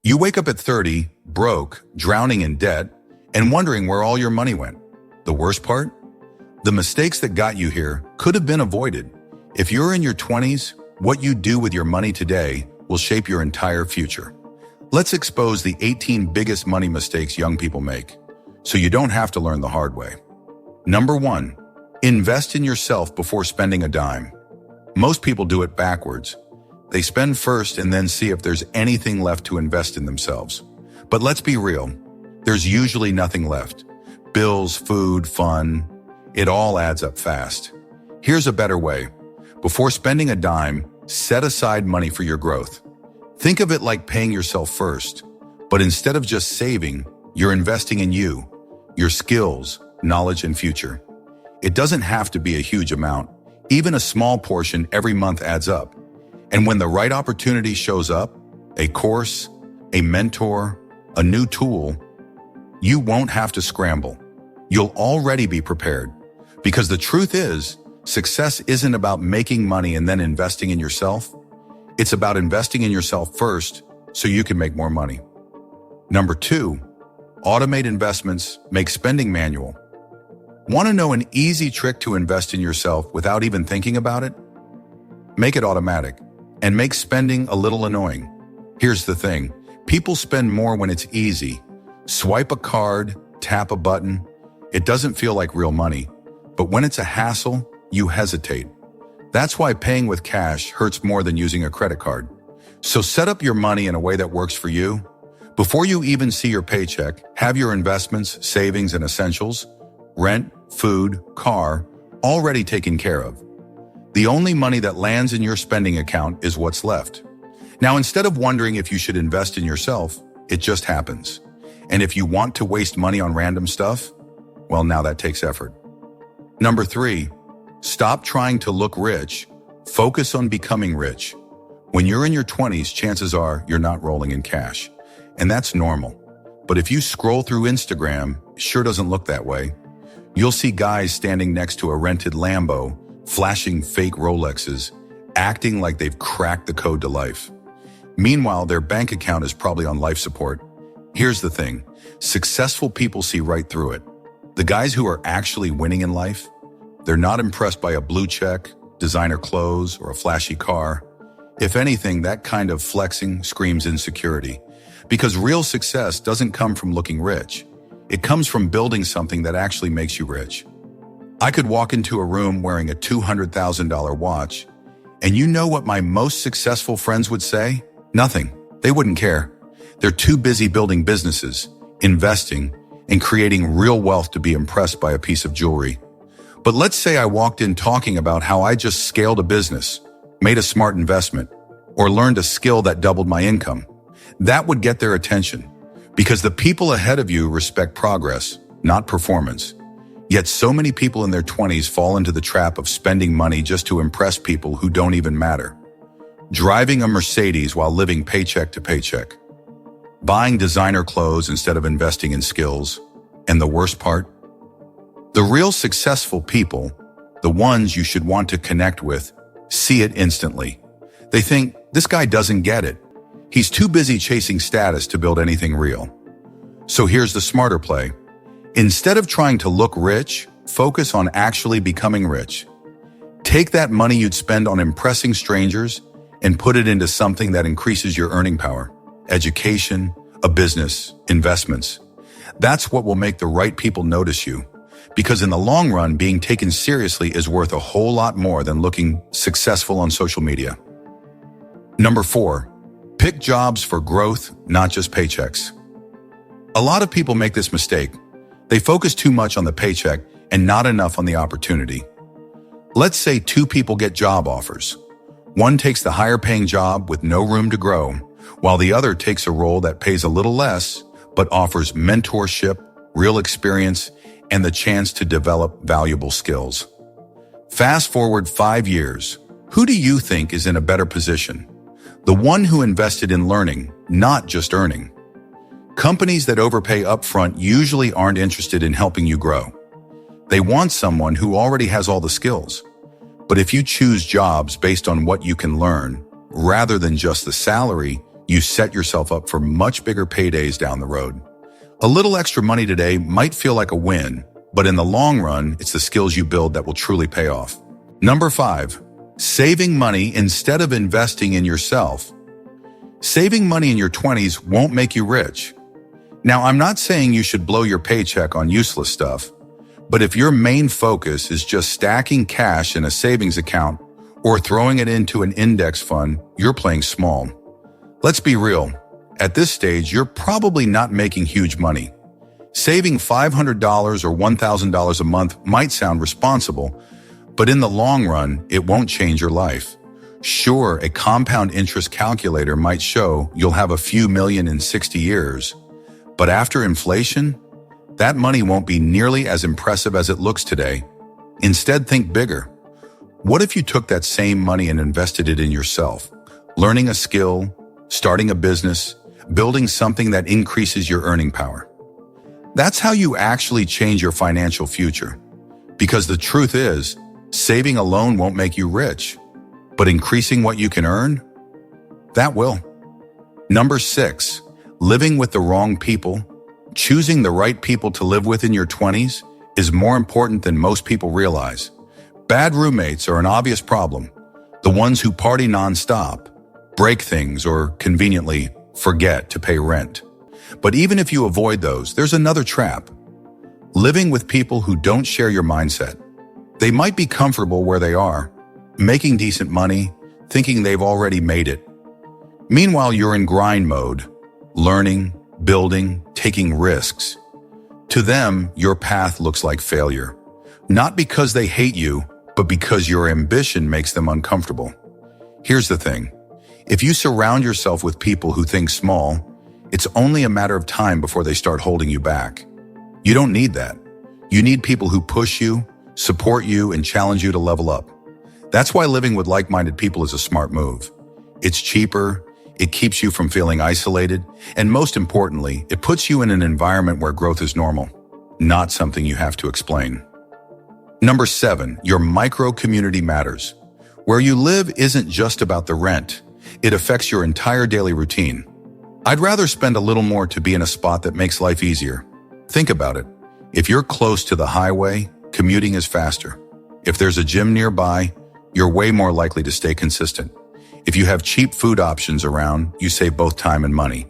You wake up at 30, broke, drowning in debt, and wondering where all your money went. The worst part? The mistakes that got you here could have been avoided. If you're in your 20s, what you do with your money today will shape your entire future. Let's expose the 18 biggest money mistakes young people make, so you don't have to learn the hard way. Number 1, invest in yourself before spending a dime. Most people do it backwards. They spend first and then see if there's anything left to invest in themselves. But let's be real, there's usually nothing left. Bills, food, fun, it all adds up fast. Here's a better way. Before spending a dime, set aside money for your growth. Think of it like paying yourself first, but instead of just saving, you're investing in you, your skills, knowledge, and future. It doesn't have to be a huge amount. Even a small portion every month adds up. And when the right opportunity shows up, a course, a mentor, a new tool, you won't have to scramble. You'll already be prepared. Because the truth is, success isn't about making money and then investing in yourself. It's about investing in yourself first so you can make more money. Number 2, automate investments, make spending manual. Want to know an easy trick to invest in yourself without even thinking about it? Make it automatic and make spending a little annoying. Here's the thing, people spend more when it's easy. Swipe a card, tap a button. It doesn't feel like real money, but when it's a hassle, you hesitate. That's why paying with cash hurts more than using a credit card. So set up your money in a way that works for you. Before you even see your paycheck, have your investments, savings, and essentials, rent, food, car, already taken care of. The only money that lands in your spending account is what's left. Now, instead of wondering if you should invest in yourself, it just happens. And if you want to waste money on random stuff, well, now that takes effort. Number 3, stop trying to look rich. Focus on becoming rich. When you're in your 20s, chances are you're not rolling in cash. And that's normal. But if you scroll through Instagram, it sure doesn't look that way. You'll see guys standing next to a rented Lambo, flashing fake Rolexes, acting like they've cracked the code to life. Meanwhile, their bank account is probably on life support. Here's the thing, successful people see right through it. The guys who are actually winning in life, they're not impressed by a blue check, designer clothes, or a flashy car. If anything, that kind of flexing screams insecurity. Because real success doesn't come from looking rich. It comes from building something that actually makes you rich. I could walk into a room wearing a $200,000 watch, and you know what my most successful friends would say? Nothing. They wouldn't care. They're too busy building businesses, investing, and creating real wealth to be impressed by a piece of jewelry. But let's say I walked in talking about how I just scaled a business, made a smart investment, or learned a skill that doubled my income. That would get their attention, because the people ahead of you respect progress, not performance. Yet so many people in their 20s fall into the trap of spending money just to impress people who don't even matter. Driving a Mercedes while living paycheck to paycheck. Buying designer clothes instead of investing in skills. And the worst part? The real successful people, the ones you should want to connect with, see it instantly. They think, this guy doesn't get it. He's too busy chasing status to build anything real. So here's the smarter play. Instead of trying to look rich, focus on actually becoming rich. Take that money you'd spend on impressing strangers and put it into something that increases your earning power. Education, a business, investments. That's what will make the right people notice you. Because in the long run, being taken seriously is worth a whole lot more than looking successful on social media. Number 4, pick jobs for growth, not just paychecks. A lot of people make this mistake. They focus too much on the paycheck and not enough on the opportunity. Let's say 2 people get job offers. One takes the higher paying job with no room to grow, while the other takes a role that pays a little less, but offers mentorship, real experience, and the chance to develop valuable skills. Fast forward 5 years. Who do you think is in a better position? The one who invested in learning, not just earning. Companies that overpay upfront usually aren't interested in helping you grow. They want someone who already has all the skills. But if you choose jobs based on what you can learn, rather than just the salary, you set yourself up for much bigger paydays down the road. A little extra money today might feel like a win, but in the long run, it's the skills you build that will truly pay off. Number 5, saving money instead of investing in yourself. Saving money in your 20s won't make you rich. Now, I'm not saying you should blow your paycheck on useless stuff, but if your main focus is just stacking cash in a savings account or throwing it into an index fund, you're playing small. Let's be real. At this stage, you're probably not making huge money. Saving $500 or $1,000 a month might sound responsible, but in the long run, it won't change your life. Sure, a compound interest calculator might show you'll have a few million in 60 years, but after inflation, that money won't be nearly as impressive as it looks today. Instead, think bigger. What if you took that same money and invested it in yourself? Learning a skill, starting a business, building something that increases your earning power. That's how you actually change your financial future. Because the truth is, saving alone won't make you rich, but increasing what you can earn, that will. Number 6, living with the wrong people. Choosing the right people to live with in your 20s is more important than most people realize. Bad roommates are an obvious problem. The ones who party nonstop, break things, or conveniently forget to pay rent. But even if you avoid those, there's another trap. Living with people who don't share your mindset. They might be comfortable where they are, making decent money, thinking they've already made it. Meanwhile, you're in grind mode, learning, building, taking risks. To them, your path looks like failure. Not because they hate you, but because your ambition makes them uncomfortable. Here's the thing. If you surround yourself with people who think small, it's only a matter of time before they start holding you back. You don't need that. You need people who push you, support you, and challenge you to level up. That's why living with like-minded people is a smart move. It's cheaper, it keeps you from feeling isolated, and most importantly, it puts you in an environment where growth is normal, not something you have to explain. Number 7, your micro-community matters. Where you live isn't just about the rent. It affects your entire daily routine. I'd rather spend a little more to be in a spot that makes life easier. Think about it. If you're close to the highway, commuting is faster. If there's a gym nearby, you're way more likely to stay consistent. If you have cheap food options around, you save both time and money.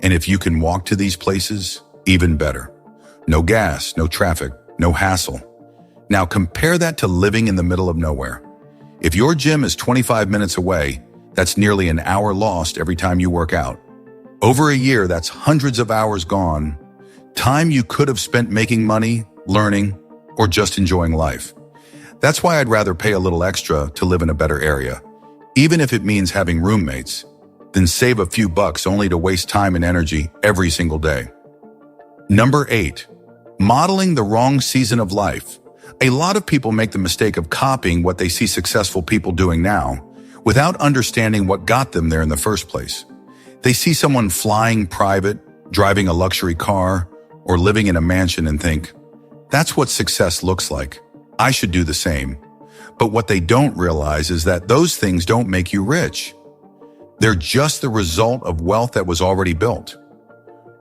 And if you can walk to these places, even better. No gas, no traffic, no hassle. Now compare that to living in the middle of nowhere. If your gym is 25 minutes away, that's nearly an hour lost every time you work out. Over a year, that's hundreds of hours gone. Time you could have spent making money, learning, or just enjoying life. That's why I'd rather pay a little extra to live in a better area, even if it means having roommates, than save a few bucks only to waste time and energy every single day. Number 8, modeling the wrong season of life. A lot of people make the mistake of copying what they see successful people doing now, without understanding what got them there in the first place. They see someone flying private, driving a luxury car, or living in a mansion and think, that's what success looks like. I should do the same. But what they don't realize is that those things don't make you rich. They're just the result of wealth that was already built.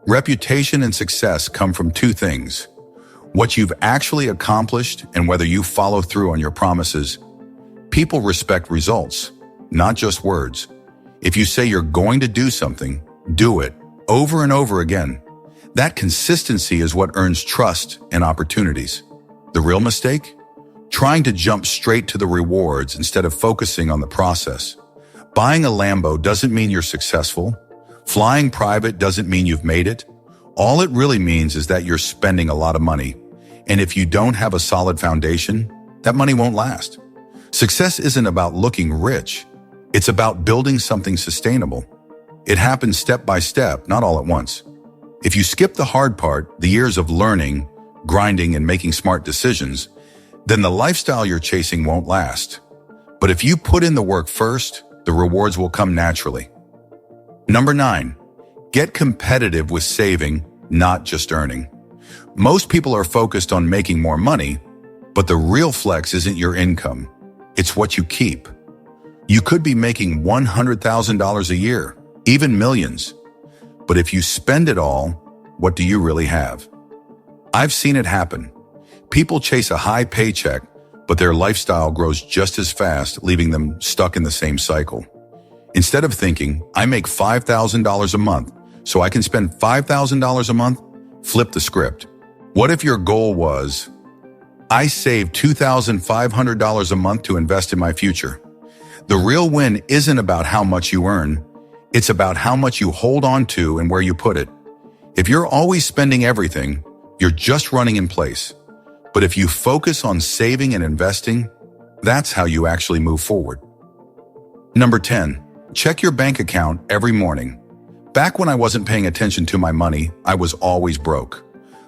Reputation and success come from two things: what you've actually accomplished and whether you follow through on your promises. People respect results, not just words. If you say you're going to do something, do it over and over again. That consistency is what earns trust and opportunities. The real mistake? Trying to jump straight to the rewards instead of focusing on the process. Buying a Lambo doesn't mean you're successful. Flying private doesn't mean you've made it. All it really means is that you're spending a lot of money. And if you don't have a solid foundation, that money won't last. Success isn't about looking rich. It's about building something sustainable. It happens step by step, not all at once. If you skip the hard part, the years of learning, grinding, and making smart decisions, then the lifestyle you're chasing won't last. But if you put in the work first, the rewards will come naturally. Number 9, get competitive with saving, not just earning. Most people are focused on making more money, but the real flex isn't your income. It's what you keep. You could be making $100,000 a year, even millions. But if you spend it all, what do you really have? I've seen it happen. People chase a high paycheck, but their lifestyle grows just as fast, leaving them stuck in the same cycle. Instead of thinking, I make $5,000 a month, so I can spend $5,000 a month, flip the script. What if your goal was, I save $2,500 a month to invest in my future? The real win isn't about how much you earn. It's about how much you hold on to and where you put it. If you're always spending everything, you're just running in place. But if you focus on saving and investing, that's how you actually move forward. Number 10, check your bank account every morning. Back when I wasn't paying attention to my money, I was always broke.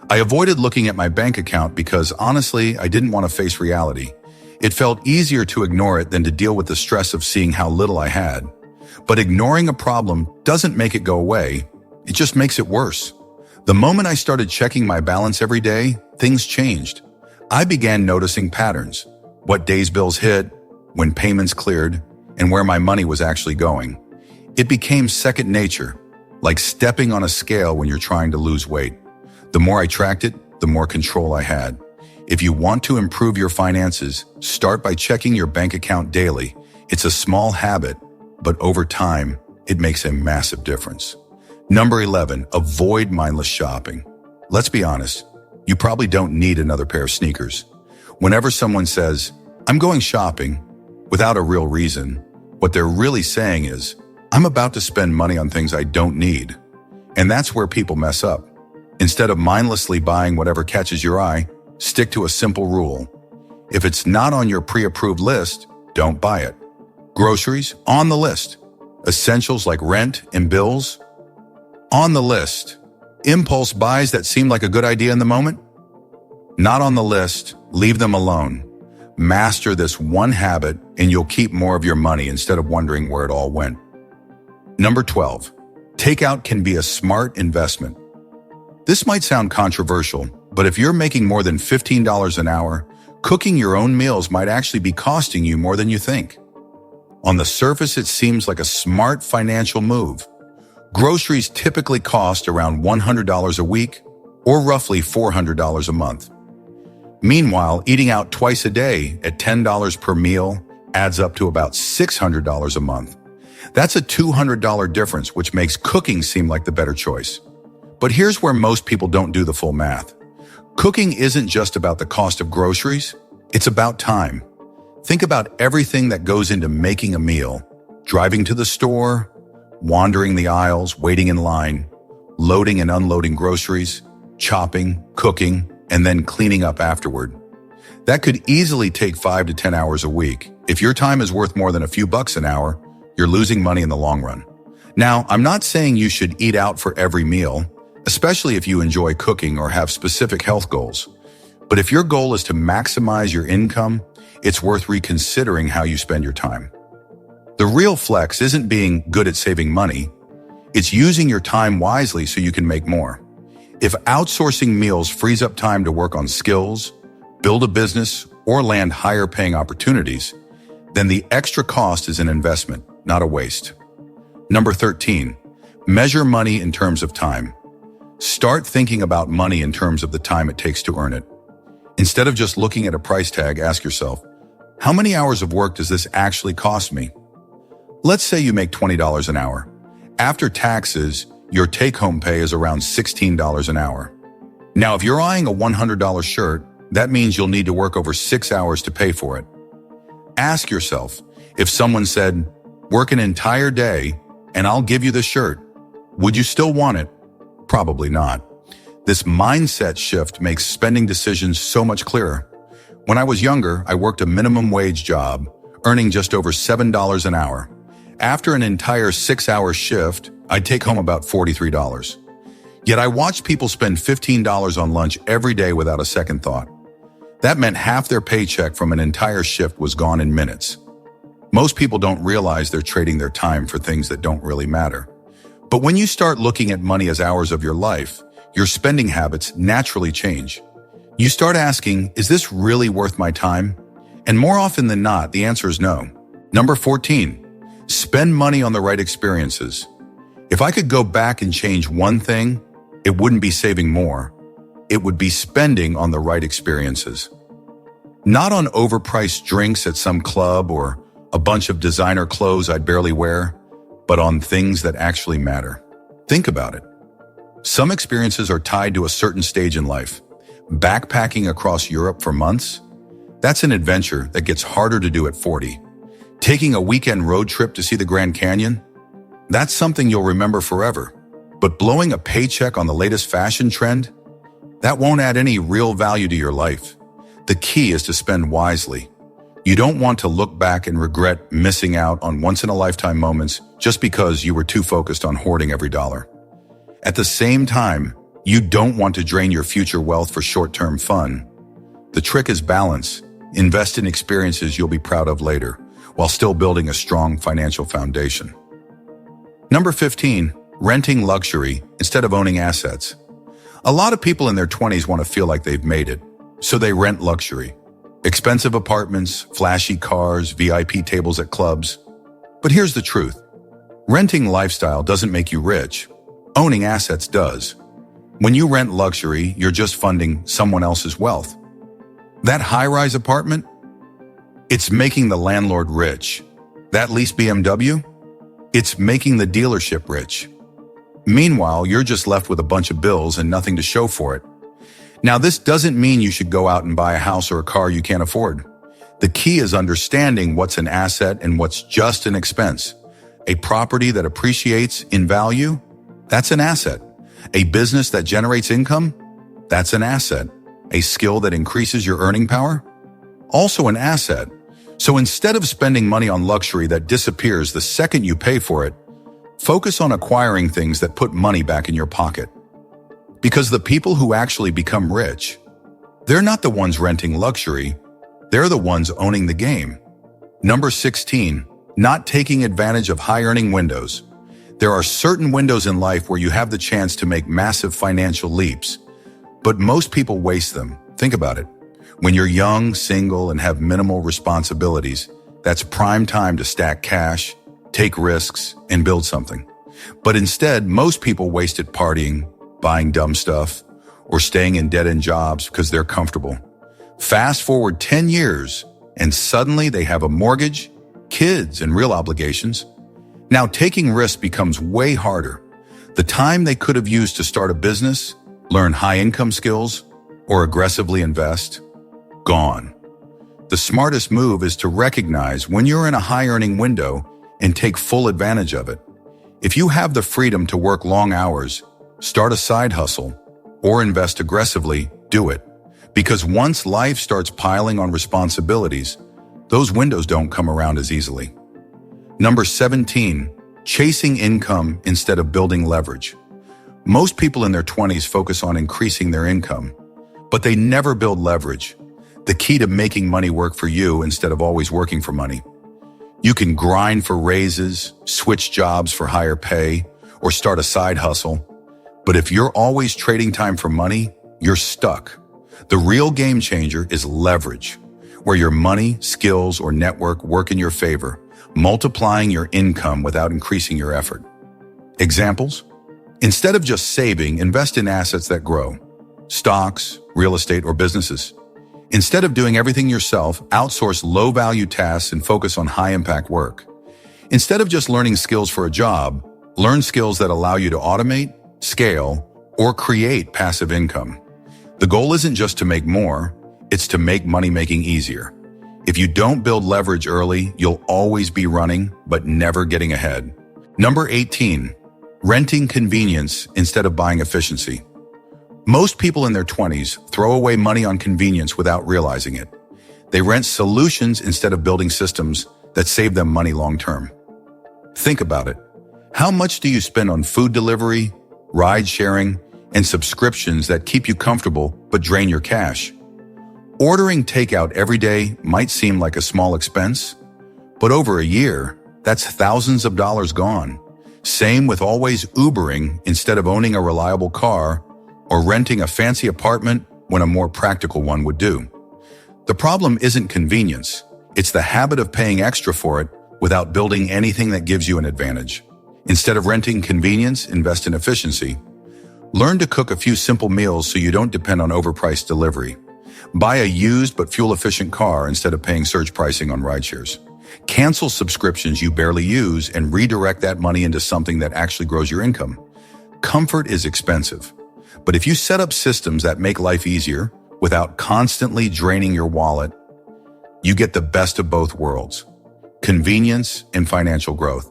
I avoided looking at my bank account because honestly, I didn't want to face reality. It felt easier to ignore it than to deal with the stress of seeing how little I had. But ignoring a problem doesn't make it go away, it just makes it worse. The moment I started checking my balance every day, things changed. I began noticing patterns, what days bills hit, when payments cleared, and where my money was actually going. It became second nature, like stepping on a scale when you're trying to lose weight. The more I tracked it, the more control I had. If you want to improve your finances, start by checking your bank account daily. It's a small habit, but over time, it makes a massive difference. Number 11, avoid mindless shopping. Let's be honest, you probably don't need another pair of sneakers. Whenever someone says, I'm going shopping, without a real reason, what they're really saying is, I'm about to spend money on things I don't need. And that's where people mess up. Instead of mindlessly buying whatever catches your eye, stick to a simple rule. If it's not on your pre-approved list, don't buy it. Groceries, on the list. Essentials like rent and bills, on the list. Impulse buys that seem like a good idea in the moment, not on the list, leave them alone. Master this one habit and you'll keep more of your money instead of wondering where it all went. Number 12, takeout can be a smart investment. This might sound controversial, but if you're making more than $15 an hour, cooking your own meals might actually be costing you more than you think. On the surface, it seems like a smart financial move. Groceries typically cost around $100 a week, or roughly $400 a month. Meanwhile, eating out twice a day at $10 per meal adds up to about $600 a month. That's a $200 difference, which makes cooking seem like the better choice. But here's where most people don't do the full math. Cooking isn't just about the cost of groceries, it's about time. Think about everything that goes into making a meal: driving to the store, wandering the aisles, waiting in line, loading and unloading groceries, chopping, cooking, and then cleaning up afterward. That could easily take 5 to 10 hours a week. If your time is worth more than a few bucks an hour, you're losing money in the long run. Now, I'm not saying you should eat out for every meal, especially if you enjoy cooking or have specific health goals. But if your goal is to maximize your income, it's worth reconsidering how you spend your time. The real flex isn't being good at saving money. It's using your time wisely so you can make more. If outsourcing meals frees up time to work on skills, build a business, or land higher paying opportunities, then the extra cost is an investment, not a waste. Number 13, measure money in terms of time. Start thinking about money in terms of the time it takes to earn it. Instead of just looking at a price tag, ask yourself, how many hours of work does this actually cost me? Let's say you make $20 an hour. After taxes, your take-home pay is around $16 an hour. Now, if you're eyeing a $100 shirt, that means you'll need to work over 6 hours to pay for it. Ask yourself, if someone said, work an entire day and I'll give you the shirt, would you still want it? Probably not. This mindset shift makes spending decisions so much clearer. When I was younger, I worked a minimum wage job, earning just over $7 an hour. After an entire 6-hour shift, I'd take home about $43. Yet I watched people spend $15 on lunch every day without a second thought. That meant half their paycheck from an entire shift was gone in minutes. Most people don't realize they're trading their time for things that don't really matter. But when you start looking at money as hours of your life, your spending habits naturally change. You start asking, is this really worth my time? And more often than not, the answer is no. Number 14, spend money on the right experiences. If I could go back and change one thing, it wouldn't be saving more. It would be spending on the right experiences. Not on overpriced drinks at some club or a bunch of designer clothes I'd barely wear, but on things that actually matter. Think about it. Some experiences are tied to a certain stage in life. Backpacking across Europe for months? That's an adventure that gets harder to do at 40. Taking a weekend road trip to see the Grand Canyon? That's something you'll remember forever. But blowing a paycheck on the latest fashion trend? That won't add any real value to your life. The key is to spend wisely. You don't want to look back and regret missing out on once-in-a-lifetime moments just because you were too focused on hoarding every dollar. At the same time, you don't want to drain your future wealth for short-term fun. The trick is balance. Invest in experiences you'll be proud of later, while still building a strong financial foundation. Number 15, renting luxury instead of owning assets. A lot of people in their 20s want to feel like they've made it, so they rent luxury. Expensive apartments, flashy cars, VIP tables at clubs. But here's the truth. Renting lifestyle doesn't make you rich. Owning assets does. When you rent luxury, you're just funding someone else's wealth. That high-rise apartment? It's making the landlord rich. That leased BMW? It's making the dealership rich. Meanwhile, you're just left with a bunch of bills and nothing to show for it. Now, this doesn't mean you should go out and buy a house or a car you can't afford. The key is understanding what's an asset and what's just an expense. A property that appreciates in value? That's an asset. A business that generates income? That's an asset. A skill that increases your earning power? Also an asset. So instead of spending money on luxury that disappears the second you pay for it, focus on acquiring things that put money back in your pocket. Because the people who actually become rich, they're not the ones renting luxury, they're the ones owning the game. Number 16, not taking advantage of high-earning windows. There are certain windows in life where you have the chance to make massive financial leaps, but most people waste them. Think about it. When you're young, single, and have minimal responsibilities, that's prime time to stack cash, take risks, and build something. But instead, most people waste it partying, buying dumb stuff, or staying in dead-end jobs because they're comfortable. Fast forward 10 years, and suddenly they have a mortgage, kids, and real obligations. Now taking risks becomes way harder. The time they could have used to start a business, learn high-income skills, or aggressively invest, gone. The smartest move is to recognize when you're in a high-earning window and take full advantage of it. If you have the freedom to work long hours, start a side hustle, or invest aggressively, do it. Because once life starts piling on responsibilities, those windows don't come around as easily. Number 17, chasing income instead of building leverage. Most people in their 20s focus on increasing their income, but they never build leverage. The key to making money work for you instead of always working for money. You can grind for raises, switch jobs for higher pay, or start a side hustle. But if you're always trading time for money, you're stuck. The real game changer is leverage, where your money, skills, or network work in your favor, multiplying your income without increasing your effort. Examples? Instead of just saving, invest in assets that grow. Stocks, real estate, or businesses. Instead of doing everything yourself, outsource low-value tasks and focus on high-impact work. Instead of just learning skills for a job, learn skills that allow you to automate, scale, or create passive income. The goal isn't just to make more, it's to make money-making easier. If you don't build leverage early, you'll always be running, but never getting ahead. Number 18, renting convenience instead of buying efficiency. Most people in their 20s throw away money on convenience without realizing it. They rent solutions instead of building systems that save them money long-term. Think about it. How much do you spend on food delivery, ride sharing, and subscriptions that keep you comfortable but drain your cash? Ordering takeout every day might seem like a small expense, but over a year, that's thousands of dollars gone. Same with always Ubering instead of owning a reliable car or renting a fancy apartment when a more practical one would do. The problem isn't convenience. It's the habit of paying extra for it without building anything that gives you an advantage. Instead of renting convenience, invest in efficiency. Learn to cook a few simple meals so you don't depend on overpriced delivery. Buy a used but fuel-efficient car instead of paying surge pricing on rideshares. Cancel subscriptions you barely use and redirect that money into something that actually grows your income. Comfort is expensive, but if you set up systems that make life easier without constantly draining your wallet, you get the best of both worlds: convenience and financial growth.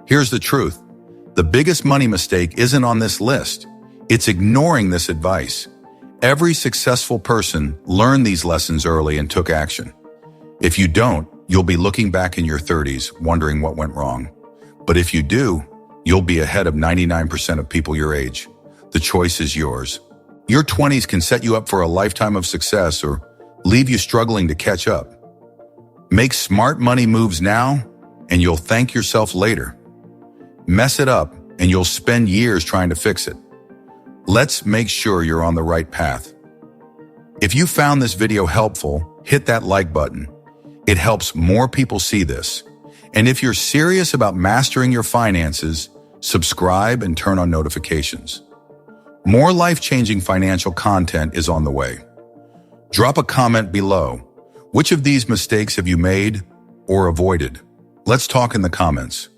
Here's the truth. The biggest money mistake isn't on this list. It's ignoring this advice. Every successful person learned these lessons early and took action. If you don't, you'll be looking back in your 30s wondering what went wrong. But if you do, you'll be ahead of 99% of people your age. The choice is yours. Your 20s can set you up for a lifetime of success or leave you struggling to catch up. Make smart money moves now, and you'll thank yourself later. Mess it up, and you'll spend years trying to fix it. Let's make sure you're on the right path. If you found this video helpful, hit that like button. It helps more people see this. And if you're serious about mastering your finances, subscribe and turn on notifications. More life-changing financial content is on the way. Drop a comment below. Which of these mistakes have you made or avoided? Let's talk in the comments.